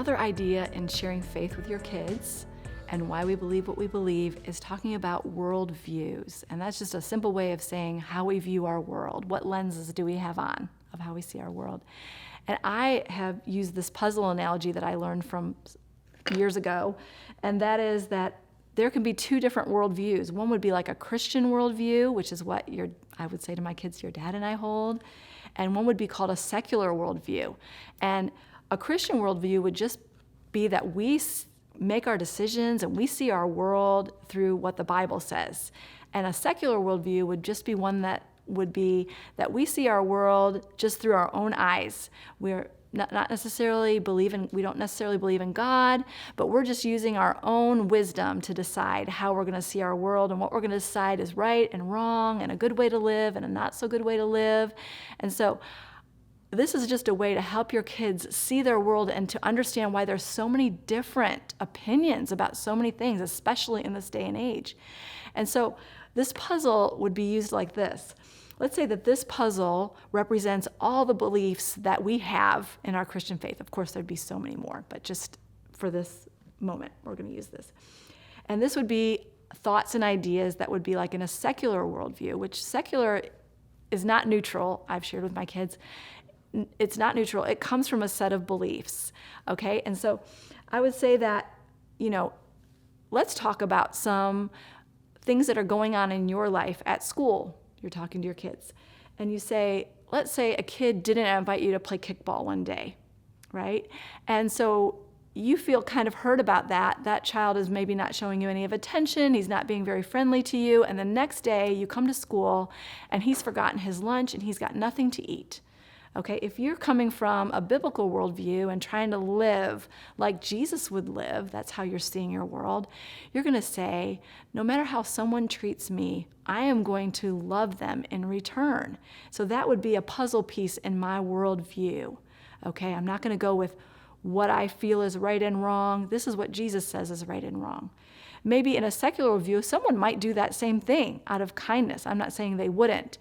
Another idea in sharing faith with your kids and why we believe what we believe is talking about worldviews. And that's just a simple way of saying how we view our world. What lenses do we have on of how we see our world? And I have used this puzzle analogy that I learned from years ago, and that is that there can be two different worldviews. One would be like a Christian worldview, which is what I would say to my kids, your dad and I hold, and one would be called a secular worldview. And a Christian worldview would just be that we make our decisions and we see our world through what the Bible says. And a secular worldview would just be one that would be that we see our world just through our own eyes. We're not necessarily we don't necessarily believe in God, but we're just using our own wisdom to decide how we're going to see our world and what we're going to decide is right and wrong and a good way to live and a not so good way to live. And so this is just a way to help your kids see their world and to understand why there's so many different opinions about so many things, especially in this day and age. And so this puzzle would be used like this. Let's say that this puzzle represents all the beliefs that we have in our Christian faith. Of course, there'd be so many more, but just for this moment, we're going to use this. And this would be thoughts and ideas that would be like in a secular worldview, which secular is not neutral. I've shared with my kids. It's not neutral. It comes from a set of beliefs, okay? And so I would say that, let's talk about some things that are going on in your life at school. You're talking to your kids, and you say, let's say a kid didn't invite you to play kickball one day, right? And so you feel kind of hurt about that. That child is maybe not showing you any of attention. He's not being very friendly to you. And the next day you come to school and he's forgotten his lunch and he's got nothing to eat. Okay, if you're coming from a biblical worldview and trying to live like Jesus would live, that's how you're seeing your world, you're going to say, no matter how someone treats me, I am going to love them in return. So that would be a puzzle piece in my worldview. Okay, I'm not going to go with what I feel is right and wrong. This is what Jesus says is right and wrong. Maybe in a secular view, someone might do that same thing out of kindness. I'm not saying they wouldn't,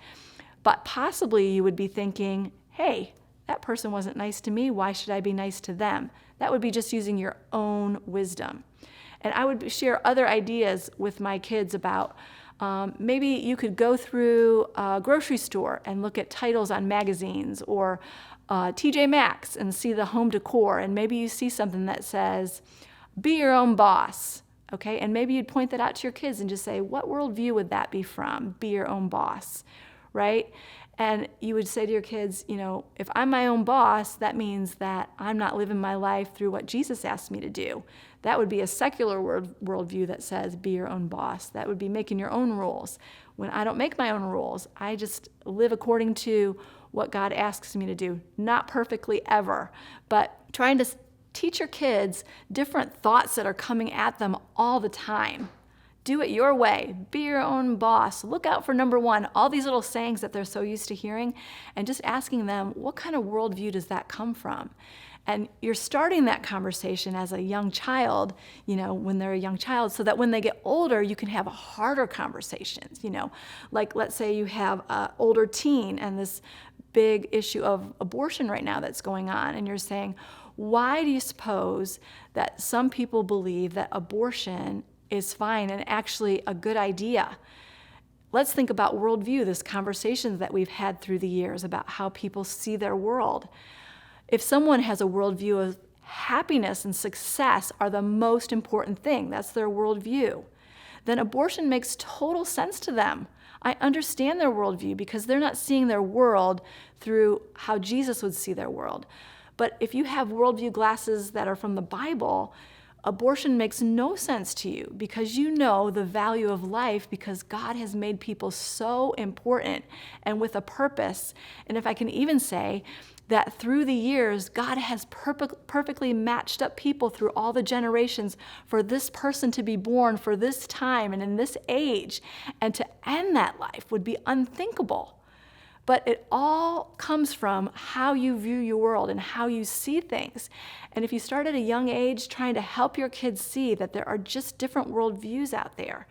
but possibly you would be thinking, hey, that person wasn't nice to me. Why should I be nice to them? That would be just using your own wisdom. And I would share other ideas with my kids about maybe you could go through a grocery store and look at titles on magazines or TJ Maxx and see the home decor. And maybe you see something that says, be your own boss. Okay, and maybe you'd point that out to your kids and just say, what worldview would that be from? Be your own boss, right? And you would say to your kids, if I'm my own boss, that means that I'm not living my life through what Jesus asked me to do. That would be a secular worldview that says, be your own boss. That would be making your own rules. When I don't make my own rules, I just live according to what God asks me to do. Not perfectly ever, but trying to teach your kids different thoughts that are coming at them all the time. Do it your way. Be your own boss. Look out for number one, all these little sayings that they're so used to hearing, and just asking them, what kind of worldview does that come from? And you're starting that conversation as a young child, when they're a young child, so that when they get older, you can have harder conversations, Like let's say you have an older teen and this big issue of abortion right now that's going on, and you're saying, why do you suppose that some people believe that abortion is fine and actually a good idea? Let's think about worldview, this conversation that we've had through the years about how people see their world. If someone has a worldview of happiness and success are the most important thing, that's their worldview, then abortion makes total sense to them. I understand their worldview because they're not seeing their world through how Jesus would see their world. But if you have worldview glasses that are from the Bible, abortion makes no sense to you because you know the value of life because God has made people so important and with a purpose. And if I can even say that through the years, God has perfectly matched up people through all the generations for this person to be born for this time and in this age, and to end that life would be unthinkable. But it all comes from how you view your world and how you see things. And if you start at a young age trying to help your kids see that there are just different worldviews out there,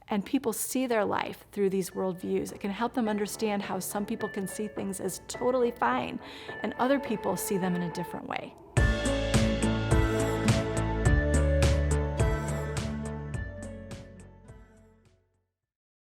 and people see their life through these worldviews, it can help them understand how some people can see things as totally fine and other people see them in a different way.